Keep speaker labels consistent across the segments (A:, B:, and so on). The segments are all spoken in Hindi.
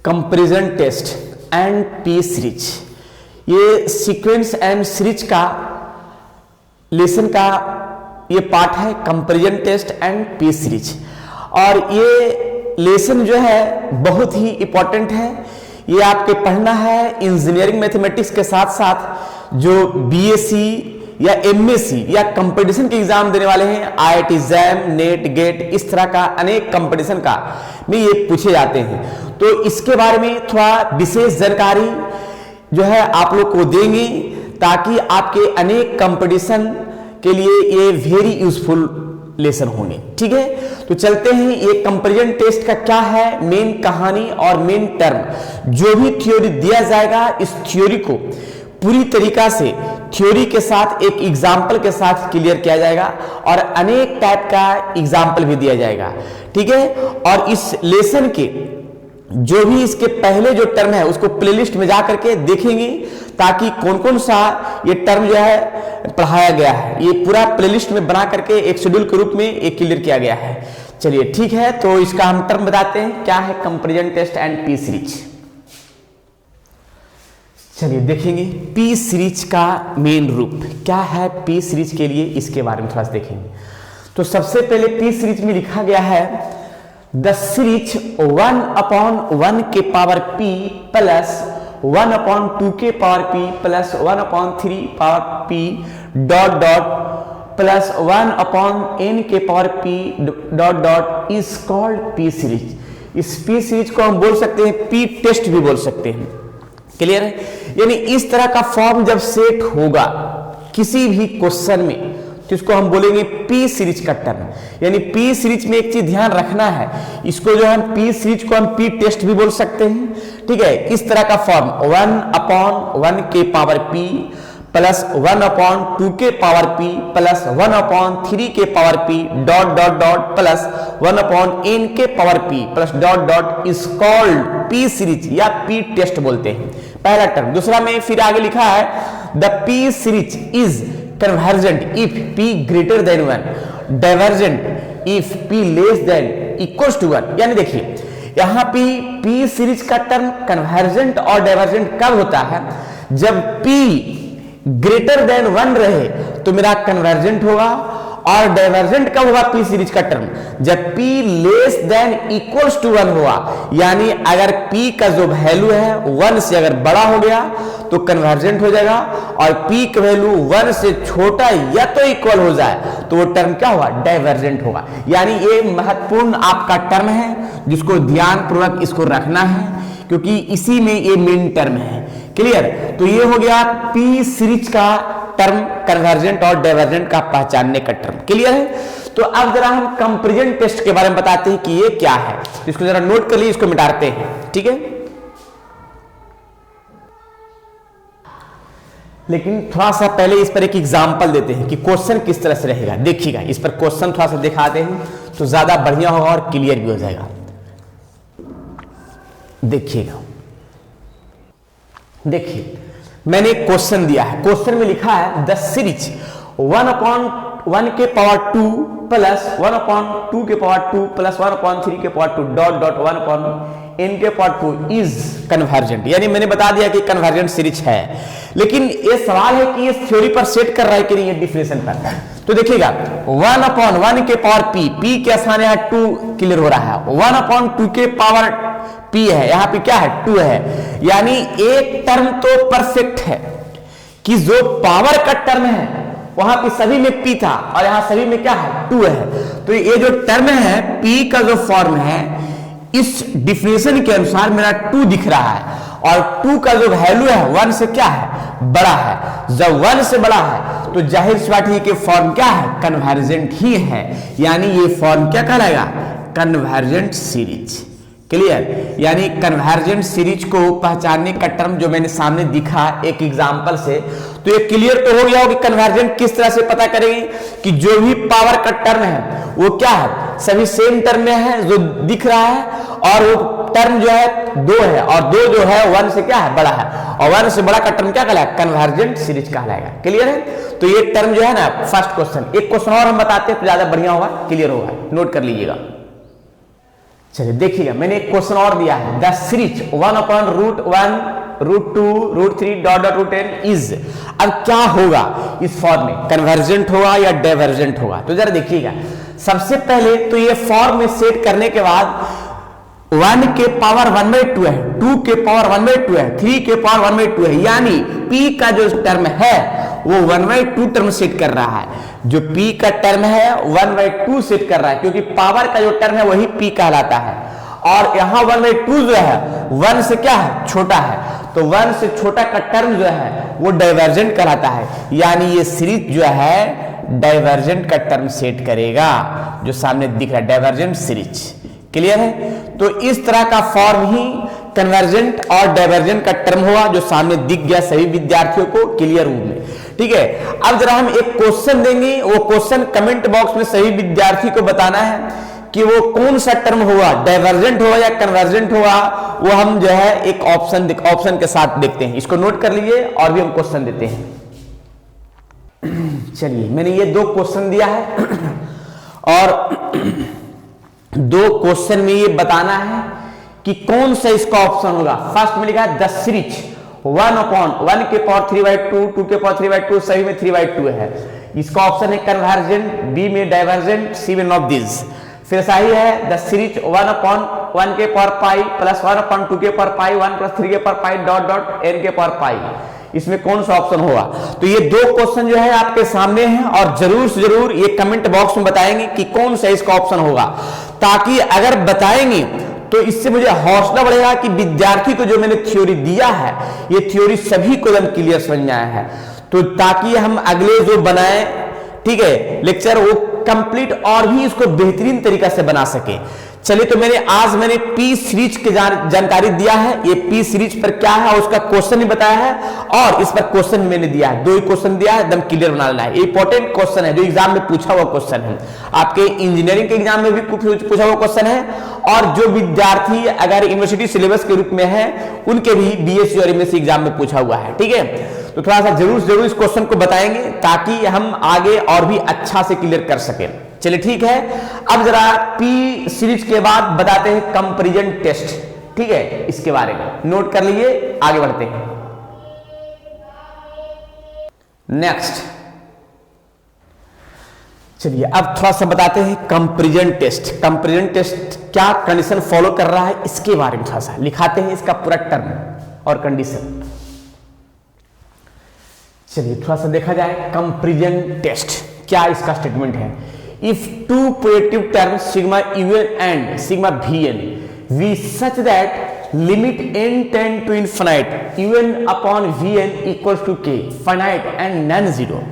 A: Comparison test and p series, ये सीक्वेंस एंड सीरीज का लेसन का ये पार्ट है, comparison test and p series. और ये लेसन जो है बहुत ही इंपॉर्टेंट है, ये आपके पढ़ना है इंजीनियरिंग मैथमेटिक्स के साथ साथ जो बीएससी या एमएससी या कंपटीशन के एग्जाम देने वाले हैं, आईआईटी जैम, नेट, गेट, इस तरह का अनेक कंपटीशन का में ये पूछे जाते हैं। तो इसके बारे में थोड़ा विशेष जानकारी जो है आप लोग को देंगे ताकि आपके अनेक कंपटीशन के लिए ये वेरी यूजफुल लेसन होंगे। ठीक है, तो चलते हैं ये कंपैरिजन टेस्ट का क्या है, मेन कहानी और मेन टर्म। जो भी थ्योरी दिया जाएगा इस थ्योरी को पूरी तरीका से थ्योरी के साथ एक एग्जाम्पल के साथ क्लियर किया जाएगा और अनेक टाइप का एग्जाम्पल भी दिया जाएगा। ठीक है, और इस लेसन के जो भी इसके पहले जो टर्म है उसको प्लेलिस्ट में जाकर के देखेंगे ताकि कौन कौन सा ये टर्म जो है पढ़ाया गया है, ये पूरा प्लेलिस्ट में बना करके एक शेड्यूल के रूप में एक क्लियर किया गया है। चलिए ठीक है, तो इसका हम टर्म बताते हैं क्या है comparison test and p series. चलिए देखेंगे पी सीरीज का मेन रूप क्या है, पी सीरीज के लिए इसके बारे में थोड़ा सा देखेंगे। तो सबसे पहले पी सीरीज में लिखा गया है द सीरीज 1/1 के पावर p प्लस 1/2 के power p plus 1/3 power p dot dot plus 1/n के power p dot dot is called P series. इस पी सीरीज को हम बोल सकते हैं पी टेस्ट भी बोल सकते हैं। क्लियर है, यानी इस तरह का फॉर्म जब सेट होगा किसी भी क्वेश्चन में तो इसको हम बोलेंगे पी सीरीज का टर्म। यानी पी सीरीज में एक चीज ध्यान रखना है, इसको जो हम पी सीरीज को हम पी टेस्ट भी बोल सकते हैं। ठीक है, इस तरह का फॉर्म 1/1 के पावर p प्लस 1/2 के पावर p प्लस 1/3 के power p dot dot dot plus 1/n के power p plus dot dot is called P series या पी टेस्ट बोलते हैं, पहला टर्म। दूसरा में फिर आगे लिखा है the p series is convergent if p greater than 1, divergent if p less than equals to 1। यानी देखिए यहां पे p सीरीज का टर्म कन्वर्जेंट और डाइवर्जेंट कब होता है, जब p ग्रेटर देन 1 रहे तो मेरा कन्वर्जेंट होगा, और डाइवर्जेंट कब होगा पी सीरीज का टर्म, जब p less than equals to 1 हुआ। यानी अगर p का जो वैल्यू है 1 से अगर बड़ा हो गया तो कन्वर्जेंट हो जाएगा, और p का वैल्यू 1 से छोटा या तो इक्वल हो जाए तो वो टर्म क्या होगा, डाइवर्जेंट होगा। यानी ये महत्वपूर्ण आपका टर्म है जिसको ध्यान पूर्वक इसको रखना है क्योंकि इसी में ये मेन टर्म है। क्लियर, तो ये हो गया पी सीरीज का टर्म, कन्वर्जेंट और डाइवर्जेंट का पहचानने का टर्म। क्लियर है, तो अब जरा हम कंपैरिजन टेस्ट के बारे में बताते हैं कि ये क्या है। इसको जरा नोट कर लीजिए, इसको मिटाते हैं। ठीक है, लेकिन थोड़ा सा पहले इस पर एक एग्जांपल देते हैं कि क्वेश्चन किस तरह से रहेगा। देखिएगा इस पर क्वेश्चन थोड़ा सा दिखाते हैं तो ज्यादा बढ़िया होगा और क्लियर भी हो जाएगा। देखिएगा, देखिए मैंने एक क्वेश्चन दिया है, क्वेश्चन में लिखा है द सीरीज 1/1 के पावर 2 प्लस 1/2 के पावर 2 प्लस 1/3 के पावर 2 डॉट डॉट 1/n के पावर 2 इज कन्वर्जेंट। यानी मैंने बता दिया कि कन्वर्जेंट सीरीज है, लेकिन ये सवाल है कि ये थ्योरी पर सेट कर रहा है कि नहीं, ये डिफिनेशन पर। तो देखिएगा 1/1 के पावर p के स्थान यहाँ 2 क्लियर हो रहा है, 1/2 के पावर p है, यहाँ पे क्या है 2 है। यानी एक टर्म तो परफेक्ट है कि जो पावर का टर्म है वहां पे सभी में p था और यहां सभी में क्या है 2 है। तो ये जो टर्म है p का जो फॉर्म है इस डिफिनेशन के अनुसार मेरा 2 दिख रहा है, और 2 का जो वैल्यू है 1 से क्या है, बड़ा है। जब 1 से बड़ा है तो जाहिर सी बात है कि फॉर्म क्या है, कन्वर्जेंट ही है। यानी ये फॉर्म क्या कहलाएगा, कन्वर्जेंट सीरीज। क्लियर, यानी कन्वर्जेंट सीरीज को पहचानने का टर्म जो मैंने सामने दिखा एक एग्जांपल से, तो ये क्लियर तो हो गया हो कि कन्वर्जेंट किस तरह से पता करेंगे कि जो भी पावर का टर्म है वो क्या है, सभी सेम टर्म में है जो दिख रहा है, और वो टर्म जो है 2 है और 2 जो है 1 से क्या है, बड़ा है, और 1 से बड़ा का टर्म क्या कहलाएगा, कन्वर्जेंट सीरीज कहलाएगा। क्लियर है, तो ये टर्म जो है ना फर्स्ट क्वेश्चन। एक क्वेश्चन और हम बताते हैं तो ज्यादा बढ़िया होगा, क्लियर होगा, नोट कर लीजिएगा। चलिए देखिएगा, मैंने एक क्वेश्चन और दिया है, द सीरीज 1/√1√2√3 (n इज। अब क्या होगा इस फॉर्म में, कन्वर्जेंट होगा या डाइवर्जेंट होगा? तो जरा देखिएगा, सबसे पहले तो ये फॉर्म में सेट करने के बाद 1 के पावर 1/2 है, 2 के पावर 1/2 है, 3 के पावर 1/2 है, यानी p का जो टर्म है वो 1/2 टर्म सेट कर रहा है। जो p का टर्म है 1/2 सेट कर रहा है, क्योंकि पावर का जो टर्म है वही p कहलाता है। और यहां 1/2 जो है 1 से क्या है, छोटा है, तो 1 से छोटा का टर्म जो है वो डाइवर्जेंट कहलाता है, यानी ये सीरीज जो है डाइवर्जेंट का टर्म सेट करेगा, जो सामने दिख रहा है डाइवर्जेंट सीरीज। क्लियर है? तो इस तरह का फॉर्म ही कन्वर्जेंट और डाइवर्जेंट का टर्म हुआ, जो सामने दिख गया सभी विद्यार्थियों को क्लियर रूप में। ठीक है, अब जरा हम एक क्वेश्चन देंगे, वो क्वेश्चन कमेंट बॉक्स में सभी विद्यार्थी को बताना है कि वो कौन सा टर्म होगा, डाइवर्जेंट होगा या कन्वर्जेंट होगा। वो हम जो है एक ऑप्शन के साथ देखते हैं, इसको नोट कर लीजिए और भी हम क्वेश्चन देते हैं। चलिए, मैंने ये 2 क्वेश्चन दिया है और 2 क्वेश्चन में ये बताना है कि कौन सा इसका ऑप्शन होगा। फर्स्ट में लिखा है द सीरीज 1/1 के पावर 3/2, 2 के पावर 3/2, सभी में 3/2 है। इसका ऑप्शन है कन्वर्जेंट, बी में डाइवर्जेंट, सी में नॉट ऑफ दिस। फिर सही है द सीरीज 1/1 के पावर पाई प्लस 1/2 के पावर पाई 1 + 3 के पावर पाई (n के पावर पाई)। इसमें कौन सा ऑप्शन होगा? तो ये 2 क्वेश्चन जो है आपके सामने हैं और जरूर से जरूर ये कमेंट बॉक्स में बताएंगे कि कौन सा इसका ऑप्शन होगा, ताकि अगर बताएंगे तो इससे मुझे हौसला बढ़ेगा कि विद्यार्थी को जो मैंने थ्योरी दिया है ये थ्योरी सभी को एकदम क्लियर समझ में आया है, तो ताकि हम अगले जो बनाए, ठीक है, लेक्चर, वो कंप्लीट और भी इसको बेहतरीन तरीका से बना सके। चलिए, तो आज मैंने पी सीरीज की जानकारी दिया है, ये पी सीरीज पर क्या है उसका क्वेश्चन ही बताया है, और इस पर क्वेश्चन मैंने दिया है, 2 ही क्वेश्चन दिया है, एकदम क्लियर बना लेना है। इंपॉर्टेंट क्वेश्चन है जो एग्जाम में पूछा हुआ क्वेश्चन है, आपके इंजीनियरिंग के एग्जाम में भी पूछा हुआ क्वेश्चन है, और जो विद्यार्थी अगर यूनिवर्सिटी सिलेबस के रूप में है उनके भी बीएससी और एमएससी एग्जाम में पूछा हुआ है। ठीक है, तो थोड़ा सा जरूर इस क्वेश्चन को बताएंगे ताकि हम आगे और भी अच्छा से क्लियर कर सकें। चलिए ठीक है, अब जरा पी सीरीज के बाद बताते हैं कंपैरिजन टेस्ट। ठीक है, इसके बारे में नोट कर लीजिए, आगे बढ़ते हैं। नेक्स्ट, चलिए अब थोड़ा सा बताते हैं कंपैरिजन टेस्ट। कंपैरिजन टेस्ट क्या कंडीशन फॉलो कर रहा है इसके बारे में थोड़ा सा लिखाते हैं, इसका पूरा टर्म और कंडीशन। चलिए थोड़ा सा देखा जाए कंपैरिजन टेस्ट क्या इसका स्टेटमेंट है। If 2 positive terms sigma un and sigma vn we such that limit n tend to infinite un upon vn equals to k finite and non zero.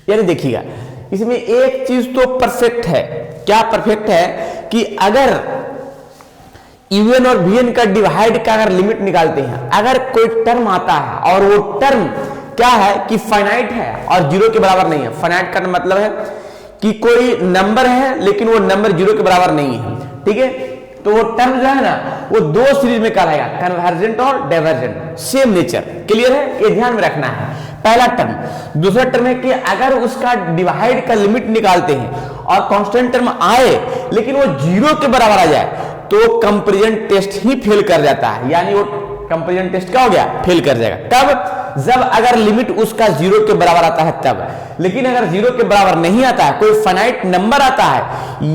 A: यानी देखिएगा, इसमें एक चीज तो परफेक्ट है। क्या परफेक्ट है कि अगर un और vn का डिवाइड का अगर लिमिट निकालते हैं, अगर कोई टर्म आता है और वो टर्म क्या है कि फाइनाइट है और 0 के बराबर नहीं है। फाइनाइट का मतलब है कि कोई नंबर है लेकिन वो नंबर 0 के बराबर नहीं है। ठीक है, तो वो टर्म जो है ना वो 2 सीरीज में कहलाएगा, कन्वर्जेंट और डाइवर्जेंट, सेम नेचर। क्लियर है, ये ध्यान में रखना है। पहला टर्म। दूसरा टर्म है कि अगर उसका डिवाइड का लिमिट निकालते हैं और कांस्टेंट टर्म आए लेकिन वो 0 के बराबर आ जाए तो कंपैरिजन टेस्ट ही फेल कर जाता है, यानी वो कंपैरिजन टेस्ट क्या हो गया, फेल कर जाएगा। कब? जब अगर लिमिट उसका 0 के बराबर आता है तब। लेकिन अगर 0 के बराबर नहीं आता है, कोई फाइनाइट नंबर आता है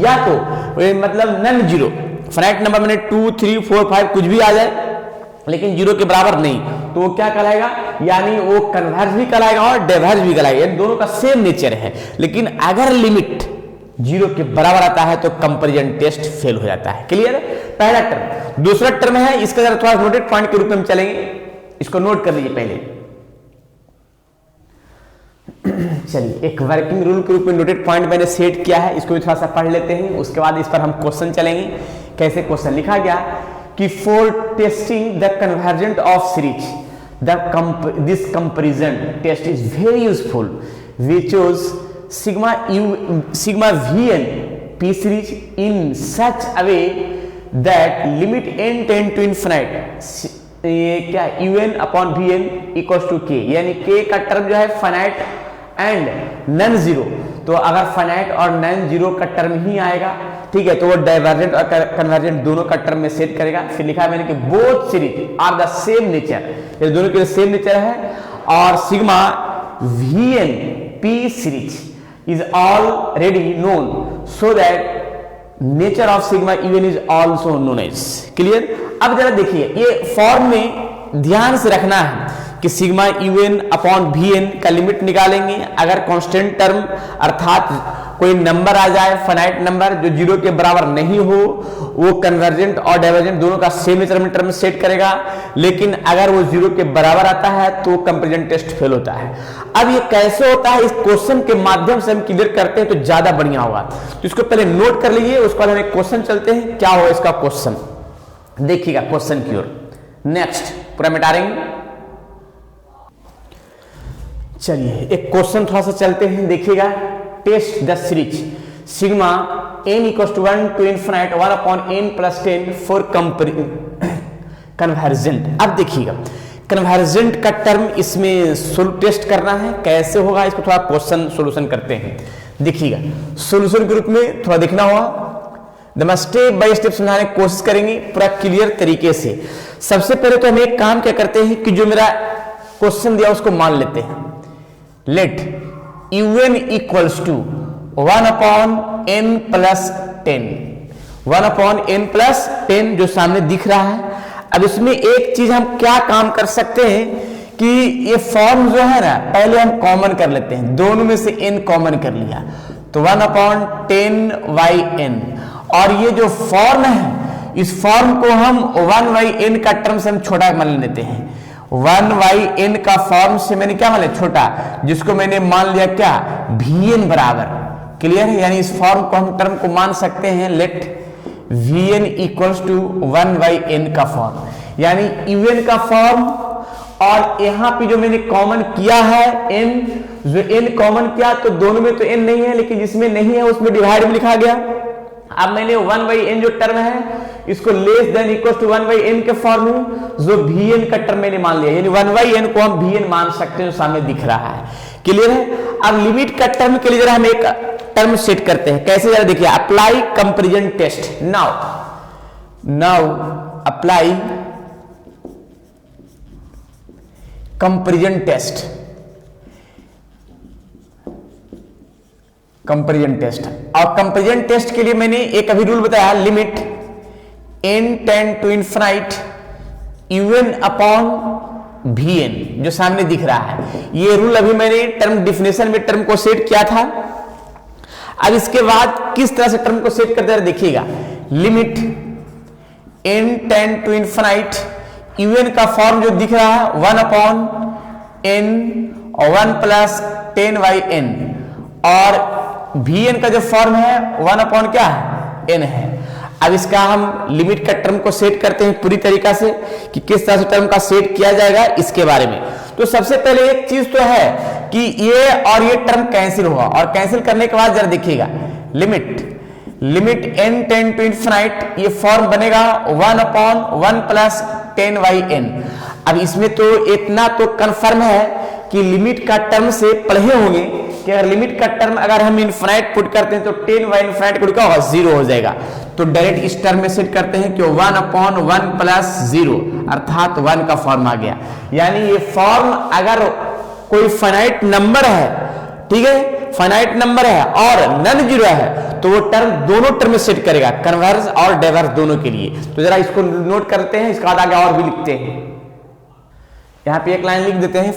A: या तो मतलब नॉन जीरो, फाइनाइट नंबर मैंने 2 3 4 5 कुछ भी आ जाए लेकिन 0 के बराबर नहीं, तो वो क्या कहलाएगा, यानी वो कन्वर्ज भी कहलाएगा और डाइवर्ज भी कहलाएगा, दोनों का सेम नेचर है। लेकिन अगर लिमिट 0 के बराबर आता है तो कंपैरिजन टेस्ट फेल हो जाता है। क्लियर है, पहला टर्म। दूसरा टर्म है, इसका जरा थोड़ा नोटेड पॉइंट के रूप में हम चलेंगे, इसको नोट कर लीजिए पहले। चलिए, एक वर्किंग रूल के रूप में नोटेड पॉइंट मैंने सेट किया है, इसको भी थोड़ा सा पढ़ लेते हैं, उसके बाद इस पर हम क्वेश्चन चलेंगे। कैसे क्वेश्चन लिखा गया कि for testing the convergent of series this comparison test is very useful. We choose sigma vn p series in such a way that limit n tend to infinite ये क्या un upon vn equals to k, यानी k का टर्म जो है फाइनाइट एंड नॉन जीरो। तो अगर फाइनाइट और नॉन जीरो का टर्म ही आएगा ठीक है, तो वो डाइवर्जेंट और कन्वर्जेंट दोनों का टर्म में सेट करेगा। फिर लिखा है मैंने कि both series are the same nature, ये दोनों के सेम नेचर है। और sigma Vn P series is already known so that nature of sigma Un is also known as. Clear. अब जरा देखिए, ये फॉर्म में ध्यान से रखना है कि सिग्मा UN अपॉन Vn का लिमिट निकालेंगे। अगर कांस्टेंट टर्म अर्थात कोई नंबर आ जाए, फाइनाइट नंबर जो जीरो के बराबर नहीं हो, वो कन्वर्जेंट और डाइवर्जेंट दोनों का सेम नेचर में टर्म सेट करेगा। लेकिन अगर वो जीरो के बराबर आता है तो कंपैरिजन टेस्ट फेल होता है। अब ये कैसे होता है, इस क्वेश्चन के माध्यम से हम क्लियर करते हैं तो ज्यादा बढ़िया होगा। तो इसको पहले नोट कर लीजिए, उसके बाद हम एक क्वेश्चन चलते हैं, क्या होगा इसका क्वेश्चन। देखिएगा क्वेश्चन की ओर। नेक्स्ट पूरा मिटारेंगे। चलिए एक क्वेश्चन थोड़ा सा चलते हैं, देखिएगा। Test the series sigma n equal to 1 to infinite 1 upon n plus 10 for convergent. अब देखिएगा कन्वर्जेंट का टर्म इसमें टेस्ट करना है, कैसे होगा इसको थोड़ा क्वेश्चन सोल्यूशन करते हैं। देखिएगा सोल्यूशन के रूप में थोड़ा देखना होगा, स्टेप बाय स्टेप समझाने की कोशिश करेंगे पूरा क्लियर तरीके से। सबसे पहले तो हम एक काम क्या करते हैं कि जो मेरा क्वेश्चन दिया उसको मान लेते हैं। Let UN equals to 1 upon n plus 10, 1 upon n plus 10 जो सामने दिख रहा है। अब इसमें एक चीज हम क्या काम कर सकते हैं कि ये फॉर्म जो है ना, पहले हम कॉमन कर लेते हैं, दोनों में से n कॉमन कर लिया तो 1 upon 10/n। और ये जो फॉर्म है, इस फॉर्म को हम 1/n का टर्म से हम छोटा मान लेते हैं। 1/n का फॉर्म से मैंने क्या मान लिया, छोटा, जिसको मैंने मान लिया क्या, Vn बराबर। क्लियर है, यानी इस फॉर्म को हम टर्म को मान सकते हैं late Vn equals to 1/n का फॉर्म, यानी UN का फॉर्म। और यहां पे जो मैंने कॉमन किया है n, जो n कॉमन किया तो दोनों में तो n नहीं है, लेकिन जिसमें नहीं है उसमें डिवाइड में लिखा गया। अब मैंने 1/n जो टर्म है इसको less than equal to 1/n के फॉर्म में जो Vn का टर्म मैंने मान लिया, यानी 1/n को हम Vn मान सकते हैं, जो सामने दिख रहा है। क्लियर है। अब लिमिट का टर्म के लिए जरा हम एक टर्म सेट करते हैं, कैसे जरा देखिए। Apply comparison test. Now apply comparison test. Comparison test, और कंपैरिजन टेस्ट के लिए मैंने एक अभी रूल बताया, limit n tend to infinite UN upon Vn जो सामने दिख रहा है। ये रूल अभी मैंने टर्म डिफिनेशन में टर्म को सेट किया था। अब इसके बाद किस तरह से टर्म को सेट करते हैं देखिएगा। Limit n tend to infinite UN का फॉर्म जो दिख रहा है 1 अपॉन n और 1 प्लस 10/n, और Vn का जो फॉर्म है 1 अपॉन क्या है, n है। अब इसका हम लिमिट का टर्म को सेट करते हैं पूरी तरीका से कि किस तरह से टर्म का सेट किया जाएगा इसके बारे में। तो सबसे पहले एक चीज तो है कि ये और ये टर्म कैंसिल होगा, और कैंसिल करने के बाद जरा देखिएगा limit n tend to infinite, ये फॉर्म बनेगा 1 अपॉन 1 प्लस 10/n। अब इसमें तो इतना तो कंफर्म है कि लिमिट का टर्म से पढ़े होंगे कि अगर लिमिट का टर्म अगर हम इनफिनाइट पुट करते हैं तो 10/इनफिनाइट पुट क्या होगा, 0 हो जाएगा। तो डायरेक्ट इस टर्म में सेट करते हैं कि 1 अपॉन 1 प्लस 0 अर्थात 1 का फॉर्म आ गया। यानी ये फॉर्म अगर कोई फाइनाइट नंबर है, ठीक है, फाइनाइट नंबर है और नन जीरो है, तो वो टर्म दोनों टर्म में सेट करेगा, कन्वर्स और डाइवर्स दोनों के लिए। तो जरा इसको नोट करते हैं, इसके बाद आगे और भी लिखते हैं। यहां पे एक लाइन लिख देते हैं,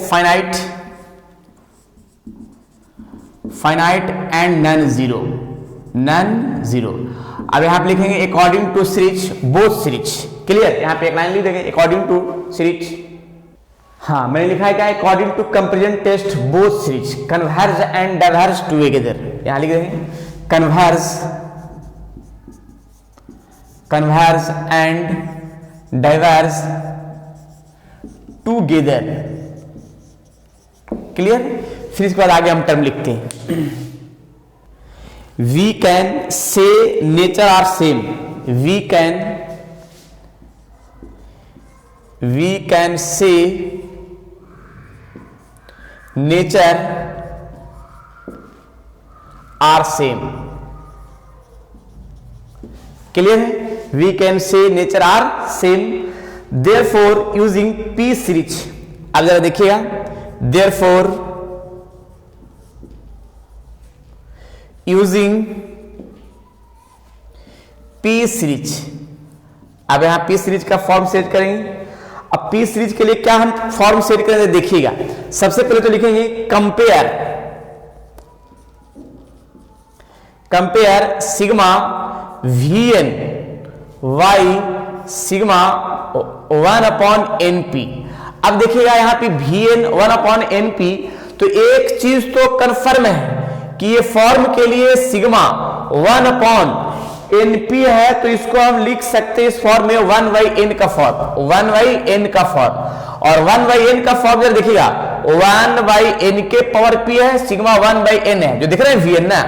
A: फाइनाइट एंड नन जीरो। अब यहां पे लिखेंगे according to series both series. Clear, यहां पे एक लाइन लिख देंगे अकॉर्डिंग टू सीरीज। हाँ, मैंने लिखा है क्या, according to comparison test both series converge and diverse together. यहां लिख देंगे converge and diverse together. Clear. फिर इसके बाद आगे हम टर्म लिखते हैं। We can say nature are same, we can say nature are same. Clear है? We can say nature are same, therefore using P series. अब जरा देखिएगा, देयरफॉर यूजिंग पी सीरीज। अब यहां पी सीरीज का फॉर्म सेट करेंगे। अब पी सीरीज के लिए क्या हम फॉर्म सेट करेंगे देखिएगा। सबसे पहले तो लिखेंगे compare, compare sigma v n y sigma 1/NP। अब देखिएगा यहां पे वी एन 1/NP, तो एक चीज तो कन्फर्म है कि ये फॉर्म के लिए सिग्मा 1/NP है, तो इसको हम लिख सकते हैं इस फॉर्म में 1/n का फॉर्म, 1/n का फॉर्म। और 1/n का फॉर्म जरा देखिएगा, 1/n के पावर p है, सिग्मा 1/n है, जो दिख रहा है vn ना,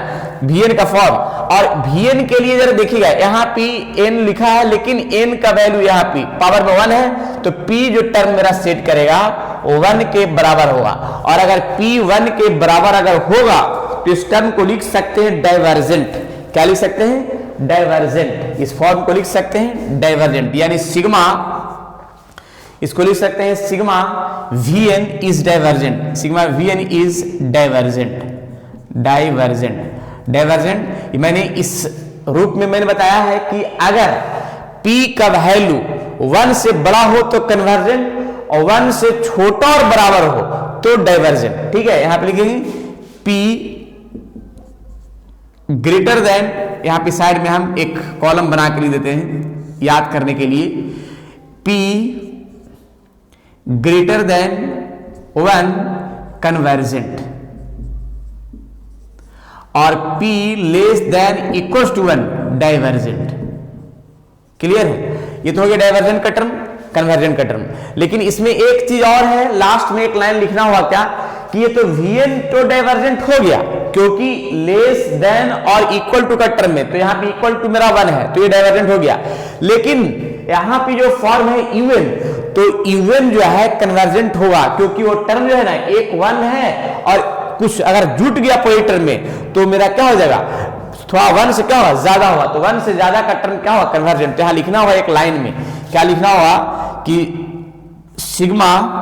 A: vn का फॉर्म। और vn के लिए जरा देखिएगा, यहाँ p n लिखा है, लेकिन n का वैल्यू यहाँ p पावर में 1 है, तो p जो टर्म मेरा सेट करेगा 1 के बराबर होगा। और अगर p 1 के बराबर अगर होगा तो इस टर्म को लिख सकते हैं डाइवर्जेंट। क्या लिख सकते हैं? डाइवर्जेंट। इस फॉर्म को लिख सकते हैं डाइवर्जेंट, यानी सिग्मा, इसको लिख सकते हैं sigma vn is divergent, sigma vn is divergent, divergent, divergent. मैंने इस रूप में मैंने बताया है कि अगर p का वैल्यू 1 से बड़ा हो तो कन्वर्जेंट, और 1 से छोटा और बराबर हो तो डाइवर्जेंट। ठीक है, यहां पे लिखेंगे p ग्रेटर देन, यहां पे साइड में हम एक कॉलम बना के लिख देते हैं याद करने के लिए, p ग्रेटर देन 1 कन्वर्जेंट, और p less than equal to 1 divergent. Clear है? ये तो हो गया डाइवर्जेंट का टर्म, कन्वर्जेंट का टर्म। लेकिन इसमें एक चीज और है, लास्ट में एक लाइन लिखना होगा क्या, कि ये तो vn तो डाइवर्जेंट हो गया, क्योंकि लेस देन और इक्वल टू का टर्म में, तो यहां पे इक्वल टू मेरा 1 है, तो ये डाइवर्जेंट हो गया। लेकिन यहां पे जो फॉर्म है इवन, तो इवन जो है कन्वर्जेंट होगा, क्योंकि वो टर्म जो है ना एक 1 है, और कुछ अगर जुट गया पूरे टर्म में तो मेरा क्या हो जाएगा, थोड़ा 1 से क्या होगा, ज्यादा होगा, तो 1 से ज्यादा का टर्म क्या होगा, कन्वर्जेंट। तो यहां लिखना होगा एक लाइन में, क्या लिखना होगा कि sigma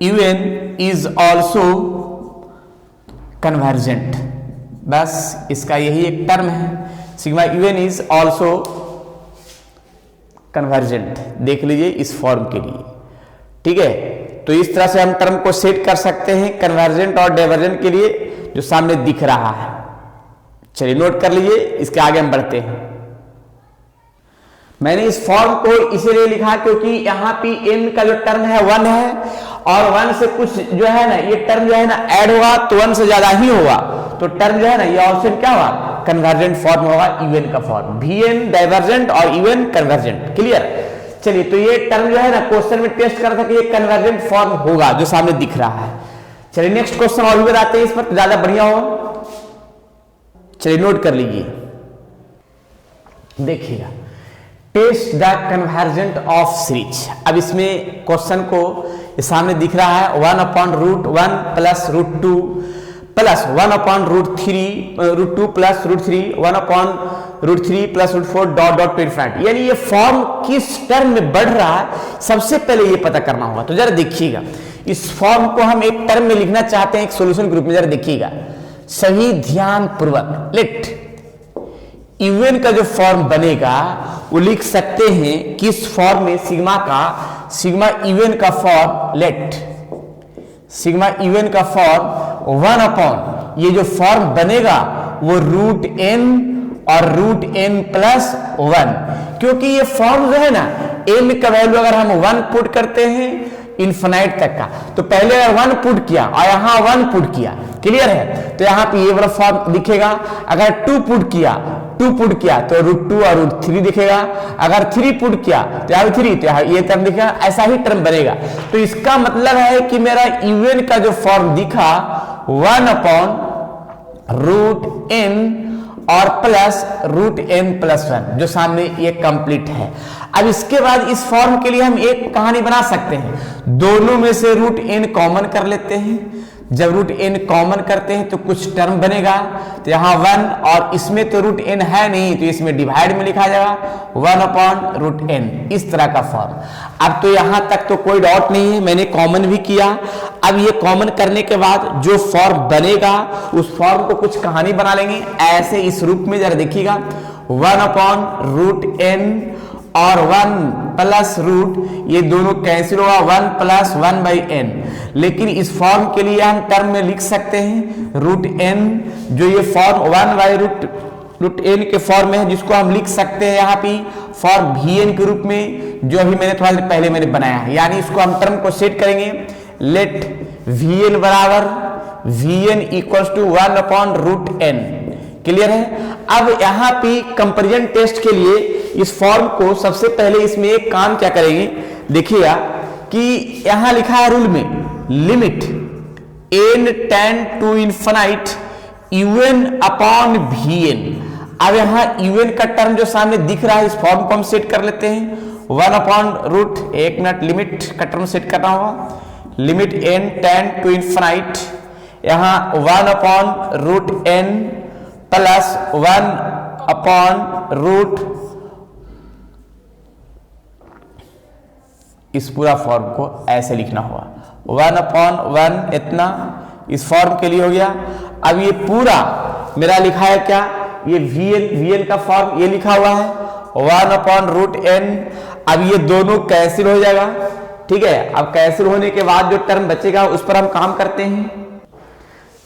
A: un is also convergent. बस इसका यही एक टर्म है, sigma un is also convergent. देख लीजिए इस फॉर्म के लिए। ठीक है, तो इस तरह से हम टर्म को सेट कर सकते हैं कन्वर्जेंट और डाइवर्जेंट के लिए, जो सामने दिख रहा है। चलिए नोट कर लीजिए, इसके आगे हम बढ़ते हैं। मैंने इस फॉर्म को इसीलिए लिखा क्योंकि यहां पे n का जो टर्म है 1 है, और 1 से कुछ जो है ना, ये टर्म जो है ना ऐड होगा तो 1 से ज्यादा ही होगा, तो टर्म जो है ना ये ऑप्शन क्या होगा, कन्वर्जेंट फॉर्म होगा, इवन का फॉर्म, vn डाइवर्जेंट और इवन कन्वर्जेंट। क्लियर? चलिए, तो ये टर्म जो है ना क्वेश्चन में टेस्ट कर रहा था कि ये कन्वर्जेंट फॉर्म होगा, जो सामने दिख रहा है। चलिए नेक्स्ट क्वेश्चन और भी बताते हैं, इस पर ज्यादा बढ़िया हो। चलिए नोट कर लीजिए, देखिएगा, test the convergent of series. अब इसमें क्वेश्चन को सामने दिख रहा है 1/√1 plus √2 plus 1/√2 plus √3 1/√3 plus √4 dot dot ∞। यानी ये फॉर्म किस टर्म में बढ़ रहा है, सबसे पहले ये पता करना होगा। तो जरा देखिएगा, इस फॉर्म को हम एक टर्म में लिखना चाहते हैं, एक सॉल्यूशन ग्रुप में। जरा देखिएगा सही ध्यान पूर्वक, लेट इवन का जो फॉर्म बनेगा वो लिख सकते हैं किस फॉर्म में, सिग्मा का, सिग्मा इवन का फॉर्म, लेट सिग्मा इवन का फॉर्म 1/, ये जो फॉर्म बनेगा वो √n और √n प्लस 1, क्योंकि ये फॉर्म जो है ना n का वैल्यू अगर हम 1 पुट करते हैं इन्फिनाइट तक का, तो पहले अगर 1 पुट किया और यहां 1 पुट किया, क्लियर है, तो यहां पे ये वाला फॉर्म दिखेगा। अगर 2 पुट किया तो √2 और √3 दिखेगा। अगर 3 पुट किया तो यहाँ 3, तो यहाँ ये टर्म दिखेगा। ऐसा ही टर्म बनेगा। तो इसका मतलब है कि मेरा इवन का जो फॉर्म दिखा 1/√n और प्लस √n प्लस 1, जो सामने ये कंप्लीट है। अब इसके बाद इस फॉर्म के लिए हम एक कहानी बना सकते हैं, दोनों में से √n कॉमन कर लेते हैं, जब रूट एन कॉमन करते हैं तो कुछ टर्म बनेगा, तो यहाँ 1 और इसमें तो रूट एन है नहीं तो इसमें डिवाइड में लिखा जाएगा 1/√n, इस तरह का फॉर्म। अब तो यहां तक तो कोई डाउट नहीं है, मैंने कॉमन भी किया। अब ये कॉमन करने के बाद जो फॉर्म बनेगा उस फॉर्म को कुछ कहानी बना लेंगे ऐसे इस रूप में, जरा देखिएगा 1/√n और 1 प्लस रूट, ये दोनों कैंसिल होगा 1 + 1/n। लेकिन इस फॉर्म के लिए हम टर्म में लिख सकते हैं √n, जो ये फॉर्म 1/√n के फॉर्म में है, जिसको हम लिख सकते हैं यहाँ पे फॉर्म vn के रूप में, जो अभी मैंने थोड़ा देर पहले मैंने बनाया है। यानी इसको हम टर्म को सेट करेंगे, लेट vn बराबर vn = 1/√n। क्लियर है। अब यहाँ पे कंपैरिजन टेस्ट के लिए इस फॉर्म को सबसे पहले इसमें एक काम क्या करेंगे, देखिएगा कि यहां लिखा है रूल में limit n tend to infinite un/vn। अब यहां un का टर्म जो सामने दिख रहा है, इस फॉर्म को हम सेट कर लेते हैं 1/√, एक मिनट, लिमिट का टर्म सेट करना होगा, limit n tend to infinite, यहां 1/√n प्लस 1/√, इस पूरा फॉर्म को ऐसे लिखना होगा 1/1 इतना इस फॉर्म के लिए हो गया। अब ये पूरा मेरा लिखा है क्या, ये vn का फॉर्म ये लिखा हुआ है 1/√n। अब ये दोनों कैंसिल हो जाएगा, ठीक है। अब कैंसिल होने के बाद जो टर्म बचेगा उस पर हम काम करते हैं।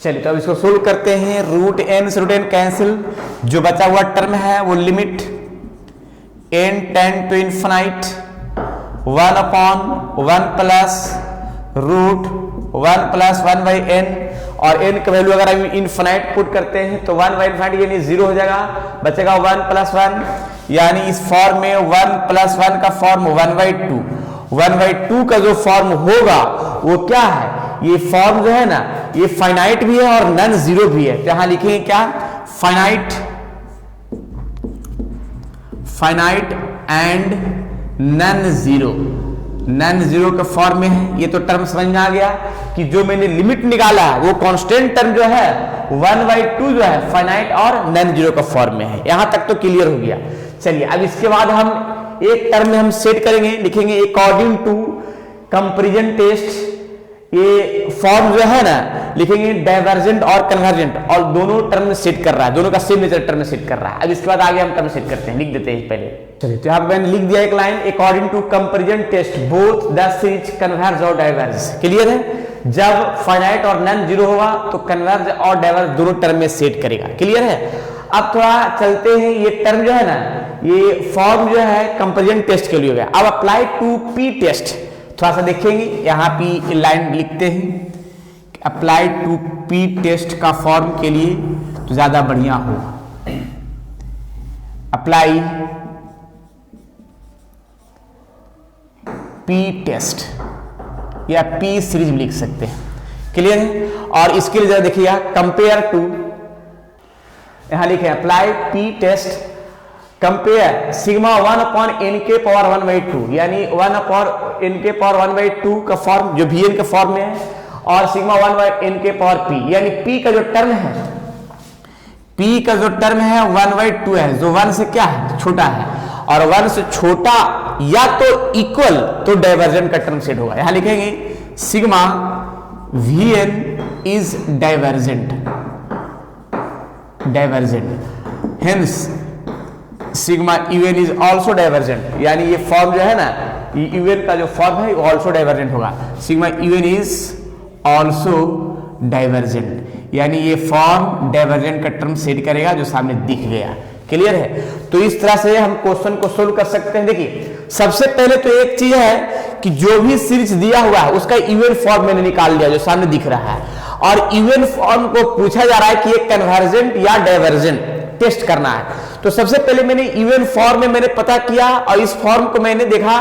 A: चलिए तो अब इसको सोल्व करते हैं। √n से √n कैंसिल, जो बचा हुआ टर्म है वो limit n tend to infinite 1/1 plus √1 + 1/n, और n का वैल्यू अगर हम इनफिनाइट पुट करते हैं तो 1/∞ यानी 0 हो जाएगा, बचेगा 1 + 1, यानी इस फॉर्म में 1 + 1 का फॉर्म 1/2। 1/2 का जो फॉर्म होगा वो क्या है, ये फॉर्म जो है ना ये फाइनाइट भी है और नन जीरो भी है। तो यहां लिखेंगे क्या, फाइनाइट एंड नन जीरो का फॉर्म में है। ये तो टर्म समझ में आ गया कि जो मैंने लिमिट निकाला है वो कांस्टेंट टर्म जो है 1/2 जो है फाइनाइट और नन जीरो का फॉर्म में है। यहां तक तो क्लियर हो गया। चलिए अब इसके बाद हम एक टर्म में हम सेट करेंगे, लिखेंगे अकॉर्डिंग टू कंपैरिजन टेस्ट। ये फॉर्म जो है ना लिखेंगे डाइवर्जेंट और कन्वर्जेंट, और दोनों टर्म में सेट कर रहा है, दोनों का सेम नेचर टर्म में सेट कर रहा है। अब इसके बाद आगे हम टर्म सेट करते हैं, लिख देते हैं पहले। चलिए तो यहाँ पे मैंने लिख दिया एक line, according to comparison test both the series converge और डाइवर्ज। क्लियर है। जब फाइनाइट और नन जीरो होगा तो कन्वर्ज और डाइवर्ज दोनों टर्म में सेट करेगा। क्लियर है। अब थोड़ा चलते हैं, ये टर्म जो है ना ये फॉर्म जो है कंपैरिजन टेस्ट के लिए हो गया। अब अप्लाई टू पी टेस्ट थोड़ा सा देखेंगे, यहां पे लाइन लिखते हैं अप्लाई टू पी टेस्ट का फॉर्म के लिए तो ज्यादा बढ़िया होगा। अप्लाई पी टेस्ट या पी सीरीज लिख सकते हैं। क्लियर है। और इसके लिए जरा देखिएगा कंपेयर टू, यहां लिखे apply p test compare sigma 1/n⁴1/2, यानी 1/n⁴1/2 का फॉर्म जो vn के फॉर्म में है, और सिग्मा 1/n⁴p, यानी p का जो टर्म है, p का जो टर्म है 1/2 है, जो 1 से क्या है छोटा है, और 1 से छोटा या तो इक्वल तो डाइवर्जेंट का टर्म सेट होगा। यहां लिखेंगे sigma vn is divergent, hence sigma un is also divergent, यानी ये फॉर्म जो है ना ये un का जो फॉर्म है वो ऑल्सो डाइवर्जेंट होगा। Sigma un is also divergent, यानी ये फॉर्म डाइवर्जेंट का टर्म सेट करेगा जो सामने दिख गया। क्लियर है। तो इस तरह से हम क्वेश्चन को सोल्व कर सकते हैं। देखिए सबसे पहले तो एक चीज है कि जो भी सीरीज दिया हुआ है उसका इवन फॉर्म मैंने निकाल लिया जो सामने दिख रहा है, और इवन फॉर्म को पूछा जा रहा है कि ये कन्वर्जेंट या डाइवर्जेंट टेस्ट करना है। तो सबसे पहले मैंने इवन फॉर्म में मैंने पता किया, और इस फॉर्म को मैंने देखा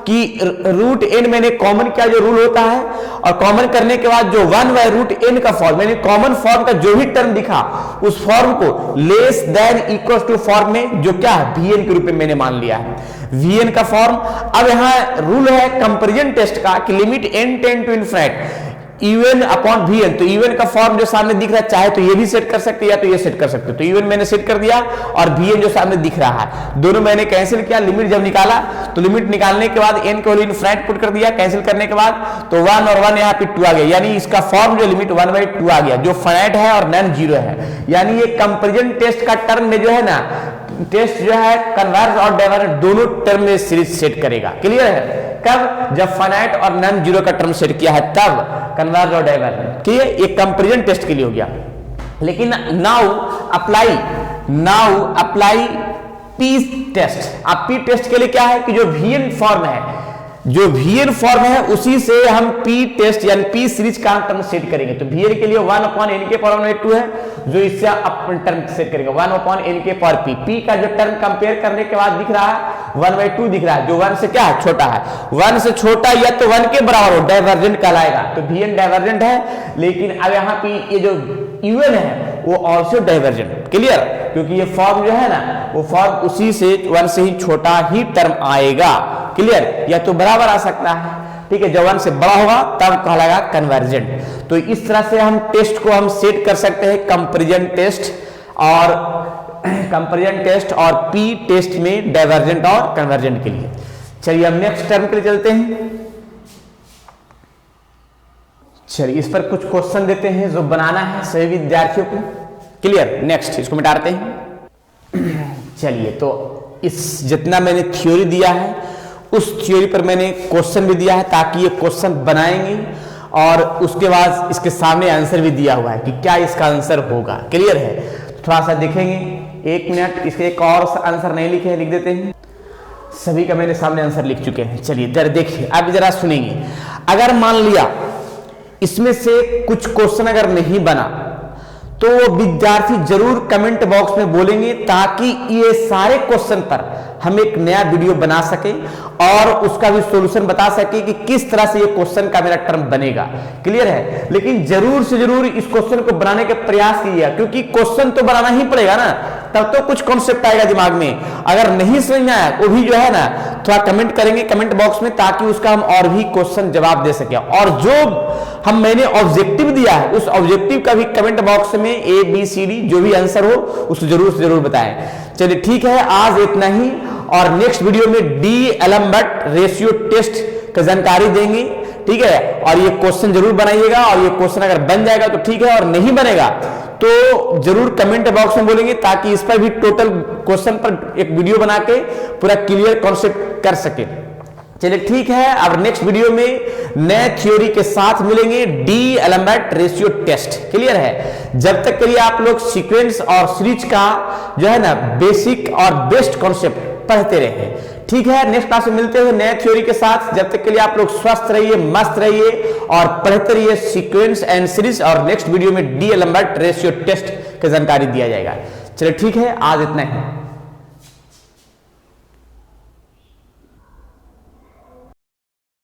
A: कि √n मैंने कॉमन किया जो रूल होता है, और कॉमन करने के बाद जो 1/√n का फॉर्म मैंने कॉमन फॉर्म का जो भी टर्म दिखा उस फॉर्म को less than equal to form में जो क्या है vn के रूप में मैंने मान लिया है vn का फॉर्म। अब यहां रूल है कंपैरिजन टेस्ट का कि limit n tend to infinite UN upon VN, तो UN का फॉर्म जो सामने दिख रहा है, चाहे तो ये भी सेट कर सकते हैं या तो ये सेट कर सकते हो। तो UN मैंने सेट कर दिया और VN जो सामने दिख रहा है, दोनों मैंने कैंसिल किया। लिमिट जब निकाला तो लिमिट निकालने के बाद n को इनफाइनाइट पुट कर दिया, कैंसिल करने के बाद तो 1 और 1 यहाँ पे 2 आ गया, यानी इसका फॉर्म जो लिमिट 1/2 आ गया, जो फाइनाइट है और नॉन जीरो है। यानी ये कंपैरिजन टेस्ट का टर्म में जो है ना, टेस्ट जो है कन्वर्ज और डाइवर्जेंट दोनों टर्म में सीरीज सेट करेगा। क्लियर है? कब? जब फाइनाइट और नॉन जीरो का टर्म सेट किया है तब कन्वर्ज और डाइवर्जेंट। ठीक है, ये कंपैरिजन टेस्ट के लिए हो गया। लेकिन नाउ अप्लाई पी टेस्ट। अब पी टेस्ट के लिए क्या है कि जो VN फॉर्म है, उसी से हम पी टेस्ट यानी पी सीरीज का टर्म सेट करेंगे। तो VN के लिए 1/n के पावर 1/2 है, जो इससे अपन टर्म सेट करेंगे 1/n के पावर p। p का जो टर्म कंपेयर करने के बाद दिख रहा है 1/2 दिख रहा है, जो 1 से क्या है, छोटा है। 1 से छोटा या तो 1 के बराबर हो, डाइवर्जेंट कहलाएगा। तो VN डाइवर्जेंट है, लेकिन अब यहाँ पे ये जो UN है वो ऑल्सो डाइवर्जेंट। क्लियर? क्योंकि ये फॉर्म जो है ना, वो फॉर्म उसी से 1 से ही छोटा ही टर्म आएगा। क्लियर? या तो बराबर आ सकता है। ठीक है, जब 1 से बड़ा होगा तब कहलाएगा कन्वर्जेंट। तो इस तरह से हम टेस्ट को हम सेट कर सकते हैं, कंपैरिजन टेस्ट और पी टेस्ट में डाइवर्जेंट और कन्वर्जेंट के लिए। चलिए हम नेक्स्ट टर्म के लिए चलते हैं। चलिए इस पर कुछ क्वेश्चन देते हैं जो बनाना है सभी विद्यार्थियों को। क्लियर? नेक्स्ट इसको मिटाते हैं। चलिए, तो इस जितना मैंने थ्योरी दिया है उस थ्योरी पर मैंने क्वेश्चन भी दिया है, ताकि ये क्वेश्चन बनाएंगे और उसके बाद इसके सामने आंसर भी दिया हुआ है कि क्या इसका आंसर होगा। क्लियर है? थोड़ा सा देखेंगे, 1 मिनट। इसके एक और आंसर नहीं लिखे हैं, लिख देते हैं। सभी का मैंने सामने आंसर लिख चुके हैं। चलिए जरा देखिए, अब जरा सुनेंगे। अगर मान लिया इसमें से कुछ क्वेश्चन अगर नहीं बना तो विद्यार्थी जरूर कमेंट बॉक्स में बोलेंगे, ताकि ये सारे क्वेश्चन पर हम एक नया वीडियो बना सके और उसका भी सॉल्यूशन बता सके कि किस तरह से ये क्वेश्चन का मेरा टर्म बनेगा। क्लियर है? लेकिन जरूर से जरूर इस क्वेश्चन को बनाने के प्रयास कीजिए, क्योंकि क्वेश्चन तो बनाना ही पड़ेगा ना, तब तो कुछ कॉन्सेप्ट आएगा दिमाग में। अगर नहीं समझ में आया वो भी जो है ना, थोड़ा कमेंट करेंगे कमेंट बॉक्स में, ताकि उसका हम और भी क्वेश्चन जवाब दे सके। और जो मैंने ऑब्जेक्टिव दिया है उस ऑब्जेक्टिव का भी कमेंट बॉक्स में ABCD जो भी आंसर हो उसको जरूर से जरूर बताएं। चलिए ठीक है, आज इतना ही, और नेक्स्ट वीडियो में D-एलम्बर्ट रेशियो टेस्ट का जानकारी देंगे। ठीक है, और ये क्वेश्चन जरूर बनाइएगा, और ये क्वेश्चन अगर बन जाएगा तो ठीक है, और नहीं बनेगा तो जरूर कमेंट बॉक्स में बोलेंगे, ताकि इस पर भी टोटल क्वेश्चन पर एक वीडियो बना के पूरा क्लियर कॉन्सेप्ट कर सके। चलिए ठीक है, अब नेक्स्ट वीडियो में नए थ्योरी के साथ मिलेंगे, D-एलम्बर्ट रेशियो टेस्ट। क्लियर है? जब तक के लिए आप लोग सीक्वेंस और सीरीज का जो है ना बेसिक और बेस्ट कॉन्सेप्ट पढ़ते रहे। ठीक है, नेक्स्ट क्लास में मिलते हैं नए थ्योरी के साथ। जब तक के लिए आप लोग स्वस्थ रहिए, मस्त रहिए और पढ़ते रहिए सीक्वेंस एंड सीरीज, और नेक्स्ट वीडियो में D-एलम्बर्ट रेशियो टेस्ट की जानकारी दिया जाएगा। चलिए ठीक है, आज इतना ही।